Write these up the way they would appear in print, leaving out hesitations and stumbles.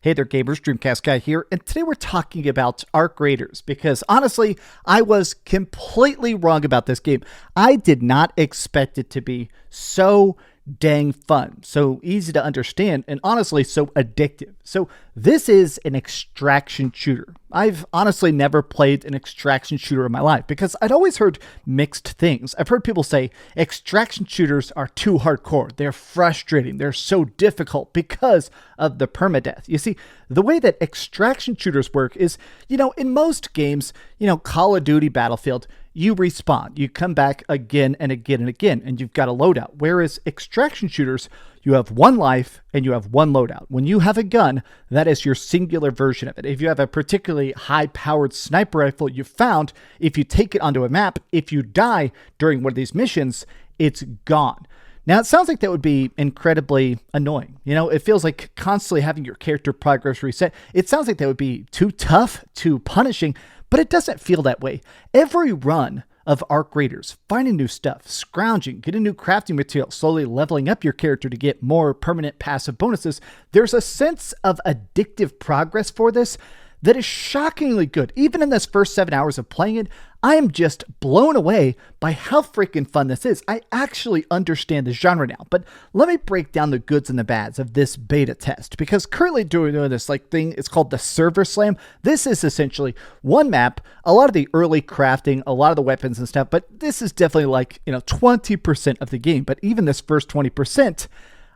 Hey there gamers, DreamcastGuy here, and today we're talking about Arc Raiders because honestly, I was completely wrong about this game. I did not expect it to be so dang fun, so easy to understand, and honestly so addictive. So this is an extraction shooter. I've honestly never played an extraction shooter in my life because I'd always heard mixed things. I've heard people say extraction shooters are too hardcore. They're frustrating. They're so difficult because of the permadeath. You see, the way that extraction shooters work is, in most games, Call of Duty, Battlefield, you respawn, you come back again and again and again, and you've got a loadout. Whereas extraction shooters, you have one life and you have one loadout. When you have a gun, that is your singular version of it. If you have a particularly high-powered sniper rifle you found, if you take it onto a map, if you die during one of these missions, it's gone. Now, it sounds like that would be incredibly annoying. It feels like constantly having your character progress reset. It sounds like that would be too tough, too punishing, but it doesn't feel that way. Every run of Arc Raiders, finding new stuff, scrounging, getting new crafting material, slowly leveling up your character to get more permanent passive bonuses, there's a sense of addictive progress for this that is shockingly good. Even in this first 7 hours of playing it, I am just blown away by how freaking fun this is. I actually understand the genre now, but let me break down the goods and the bads of this beta test, because currently doing this thing, it's called the server slam. This is essentially one map, a lot of the early crafting, a lot of the weapons and stuff, but this is definitely like, 20% of the game. But even this first 20%,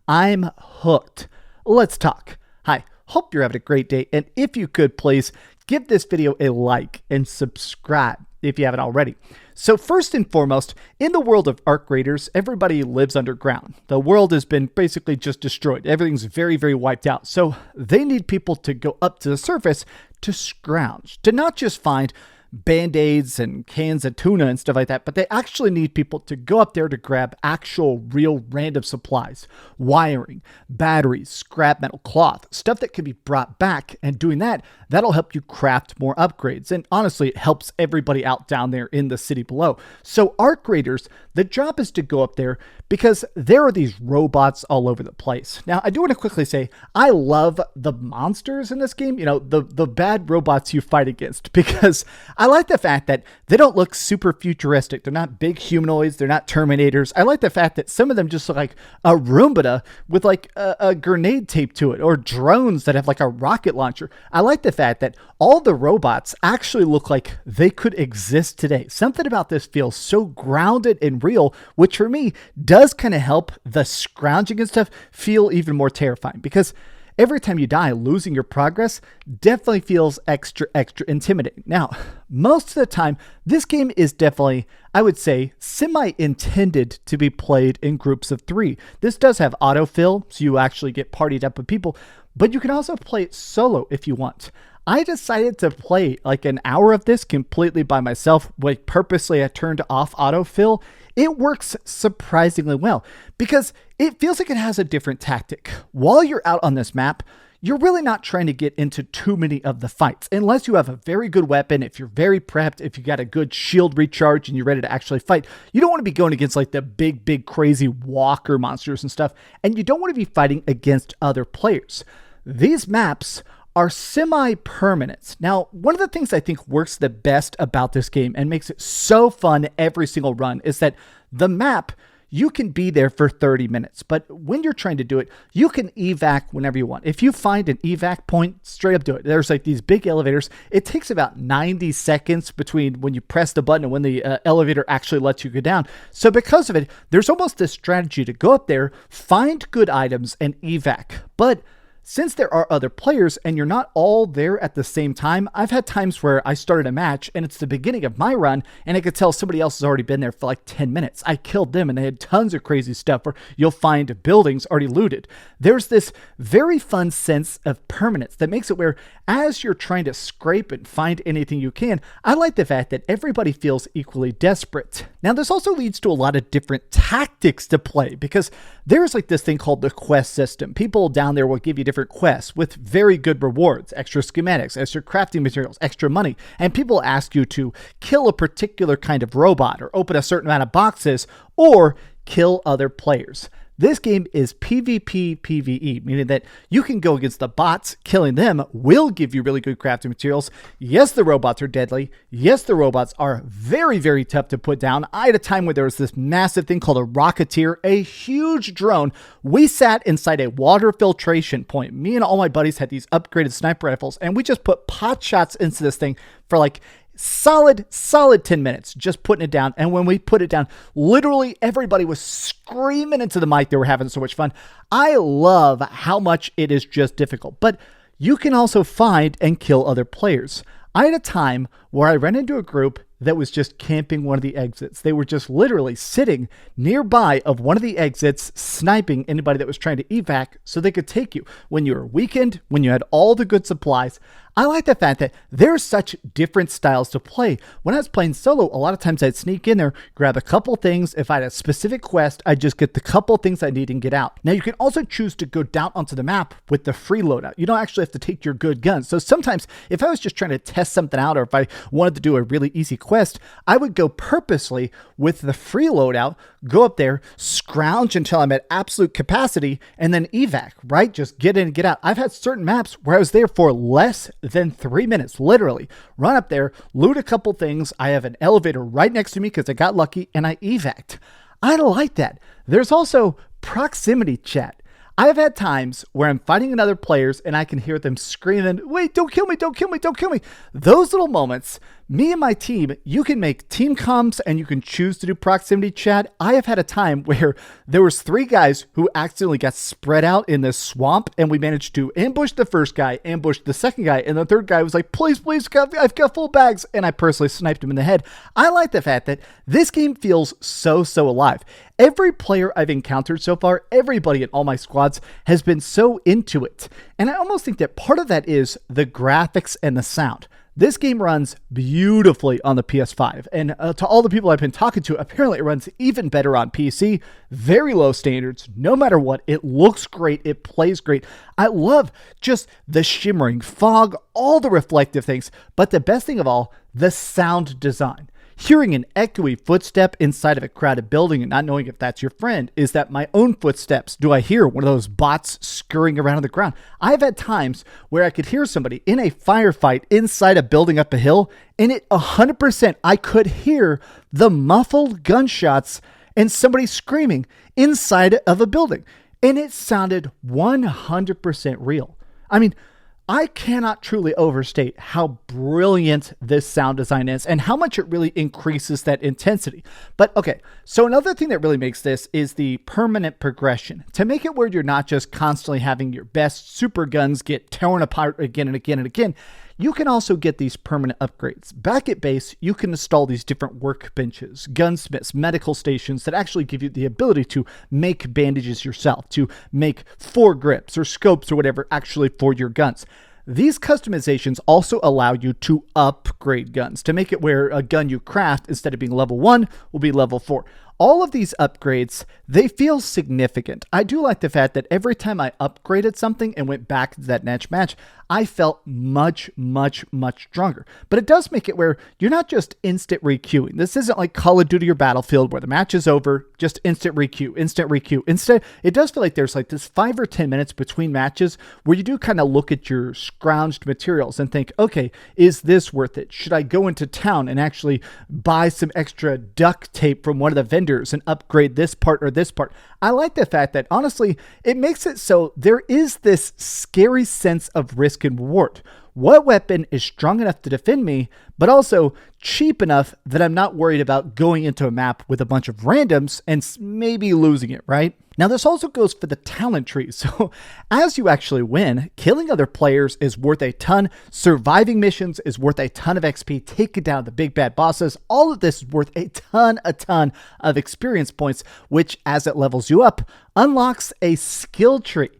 I'm hooked. Let's talk. Hi. Hope you're having a great day, and if you could, please give this video a like and subscribe if you haven't already. So first and foremost, in the world of Arc Raiders, everybody lives underground. The world has been basically just destroyed. Everything's very, very wiped out. So they need people to go up to the surface to scrounge, to not just find Band-Aids and cans of tuna and stuff like that, but they actually need people to go up there to grab actual real random supplies, wiring, batteries, scrap metal, cloth, stuff that can be brought back. And doing that, that'll help you craft more upgrades. And honestly, it helps everybody out down there in the city below. So Arc Raiders, the job is to go up there because there are these robots all over the place. Now, I do want to quickly say, I love the monsters in this game, the bad robots you fight against, because I like the fact that they don't look super futuristic. They're not big humanoids. They're not Terminators. I like the fact that some of them just look like a Roomba with like a grenade taped to it, or drones that have like a rocket launcher. I like the fact that all the robots actually look like they could exist today. Something about this feels so grounded and real, which for me does kind of help the scrounging and stuff feel even more terrifying, because every time you die, losing your progress definitely feels extra intimidating. Now, most of the time, this game is definitely, I would say, semi-intended to be played in groups of 3. This does have autofill, so you actually get partied up with people, but you can also play it solo if you want. I decided to play like an hour of this completely by myself. Like purposely, I turned off autofill. It works surprisingly well because it feels like it has a different tactic. While you're out on this map, you're really not trying to get into too many of the fights unless you have a very good weapon, if you're very prepped, if you got a good shield recharge and you're ready to actually fight. You don't want to be going against like the big crazy walker monsters and stuff, and you don't want to be fighting against other players. These maps are semi-permanent. Now, one of the things I think works the best about this game and makes it so fun every single run is that the map, you can be there for 30 minutes, but when you're trying to do it, you can evac whenever you want. If you find an evac point, straight up do it. There's like these big elevators. It takes about 90 seconds between when you press the button and when the elevator actually lets you go down. So because of it, there's almost this strategy to go up there, find good items, and evac. But since there are other players and you're not all there at the same time, I've had times where I started a match and it's the beginning of my run and I could tell somebody else has already been there for like 10 minutes. I killed them and they had tons of crazy stuff, or you'll find buildings already looted. There's this very fun sense of permanence that makes it where as you're trying to scrape and find anything you can, I like the fact that everybody feels equally desperate. Now, this also leads to a lot of different tactics to play because there's like this thing called the quest system. People down there will give you different quests with very good rewards, extra schematics, extra crafting materials, extra money, and people ask you to kill a particular kind of robot or open a certain amount of boxes or kill other players. This game is PvP PvE, meaning that you can go against the bots. Killing them will give you really good crafting materials. Yes, the robots are deadly. Yes, the robots are very, very tough to put down. I had a time where there was this massive thing called a Rocketeer, a huge drone. We sat inside a water filtration point. Me and all my buddies had these upgraded sniper rifles, and we just put pot shots into this thing for like solid 10 minutes, just putting it down. And when we put it down, literally everybody was screaming into the mic. They were having so much fun. I love how much it is just difficult, but you can also find and kill other players. I had a time where I ran into a group that was just camping one of the exits. They were just literally sitting nearby of one of the exits, sniping anybody that was trying to evac so they could take you. When you were weakened, when you had all the good supplies, I like the fact that there's such different styles to play. When I was playing solo, a lot of times I'd sneak in there, grab a couple things. If I had a specific quest, I'd just get the couple things I need and get out. Now, you can also choose to go down onto the map with the free loadout. You don't actually have to take your good guns. So sometimes if I was just trying to test something out, or if I wanted to do a really easy quest, I would go purposely with the free loadout, go up there, scrounge until I'm at absolute capacity, and then evac, right? Just get in and get out. I've had certain maps where I was there for less than 3 minutes, literally. Run up there, loot a couple things. I have an elevator right next to me because I got lucky, and I evac'd. I like that. There's also proximity chat. I've had times where I'm fighting another players and I can hear them screaming, wait, don't kill me, don't kill me, don't kill me. Those little moments, me and my team, you can make team comms and you can choose to do proximity chat. I have had a time where there was 3 guys who accidentally got spread out in this swamp, and we managed to ambush the first guy, ambush the second guy, and the third guy was like, please, I've got full bags, and I personally sniped him in the head. I like the fact that this game feels so alive. Every player I've encountered so far, everybody in all my squads has been so into it. And I almost think that part of that is the graphics and the sound. This game runs beautifully on the PS5, and to all the people I've been talking to, apparently it runs even better on PC. Very low standards, no matter what. It looks great, it plays great. I love just the shimmering fog, all the reflective things, but the best thing of all, the sound design. Hearing an echoey footstep inside of a crowded building and not knowing if that's your friend. Is that my own footsteps? Do I hear one of those bots scurrying around on the ground? I've had times where I could hear somebody in a firefight inside a building up a hill, and it 100% I could hear the muffled gunshots and somebody screaming inside of a building. And it sounded 100% real. I mean, I cannot truly overstate how brilliant this sound design is and how much it really increases that intensity. But okay, so another thing that really makes this is the permanent progression. To make it where you're not just constantly having your best super guns get torn apart again and again and again, you can also get these permanent upgrades. Back at base, you can install these different workbenches, gunsmiths, medical stations that actually give you the ability to make bandages yourself, to make foregrips or scopes or whatever actually for your guns. These customizations also allow you to upgrade guns, to make it where a gun you craft, instead of being level 1, will be level 4. All of these upgrades, they feel significant. I do like the fact that every time I upgraded something and went back to that next match, I felt much stronger. But it does make it where you're not just instant requeuing. This isn't like Call of Duty or Battlefield where the match is over, just instant requeue. Instead, it does feel like there's like this 5 or 10 minutes between matches where you do kind of look at your scrounged materials and think, okay, is this worth it? Should I go into town and actually buy some extra duct tape from one of the vendors and upgrade this part or this part? I like the fact that, honestly, it makes it so there is this scary sense of risk and reward. What weapon is strong enough to defend me, but also cheap enough that I'm not worried about going into a map with a bunch of randoms and maybe losing it, right? Now, this also goes for the talent tree. So as you actually win, killing other players is worth a ton. Surviving missions is worth a ton of XP. Taking down the big bad bosses. All of this is worth a ton of experience points, which as it levels you up, unlocks a skill tree.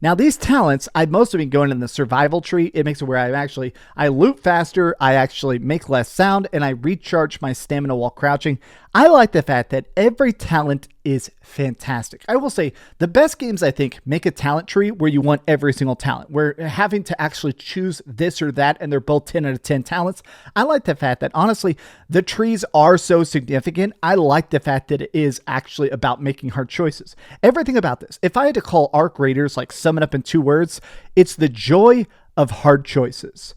Now, these talents, I've mostly been going in the survival tree. It makes it where I loot faster, I actually make less sound, and I recharge my stamina while crouching. I like the fact that every talent is fantastic. I will say the best games, I think, make a talent tree where you want every single talent, where having to actually choose this or that, and they're both 10 out of 10 talents. I like the fact that, honestly, the trees are so significant. I like the fact that it is actually about making hard choices. Everything about this, if I had to call Arc Raiders, like sum it up in 2 words, it's the joy of hard choices.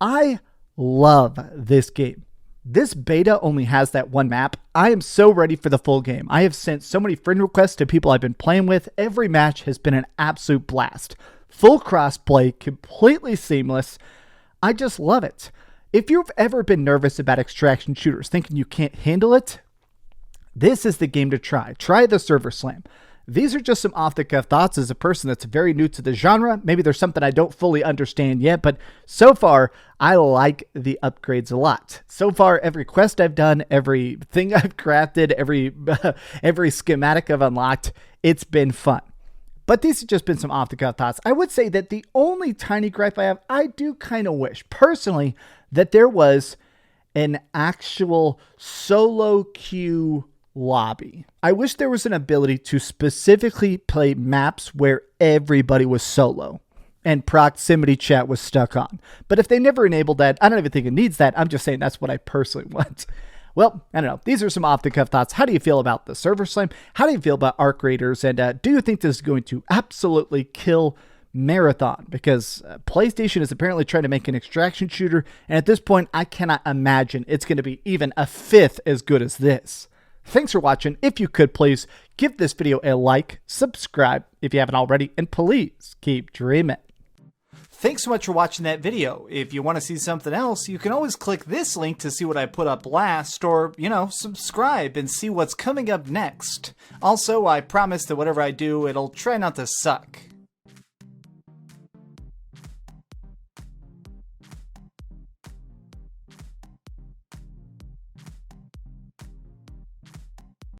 I love this game. This beta only has that one map. I am so ready for the full game. I have sent so many friend requests to people I've been playing with. Every match has been an absolute blast. Full crossplay, completely seamless. I just love it. If you've ever been nervous about extraction shooters, thinking you can't handle it, this is the game to try. Try the Server Slam. These are just some off-the-cuff thoughts as a person that's very new to the genre. Maybe there's something I don't fully understand yet, but so far, I like the upgrades a lot. So far, every quest I've done, everything I've crafted, every schematic I've unlocked, it's been fun. But these have just been some off-the-cuff thoughts. I would say that the only tiny gripe I have, I do kind of wish, personally, that there was an actual solo queue lobby. I wish there was an ability to specifically play maps where everybody was solo and proximity chat was stuck on. But if they never enabled that, I don't even think it needs that. I'm just saying that's what I personally want. Well, I don't know. These are some off-the-cuff thoughts. How do you feel about the Server Slam? How do you feel about Arc Raiders? And do you think this is going to absolutely kill Marathon? Because PlayStation is apparently trying to make an extraction shooter, and at this point, I cannot imagine it's going to be even a fifth as good as this. Thanks for watching. If you could, please give this video a like, subscribe if you haven't already, and please keep dreaming. Thanks so much for watching that video. If you want to see something else, you can always click this link to see what I put up last, or, subscribe and see what's coming up next. Also, I promise that whatever I do, it'll try not to suck.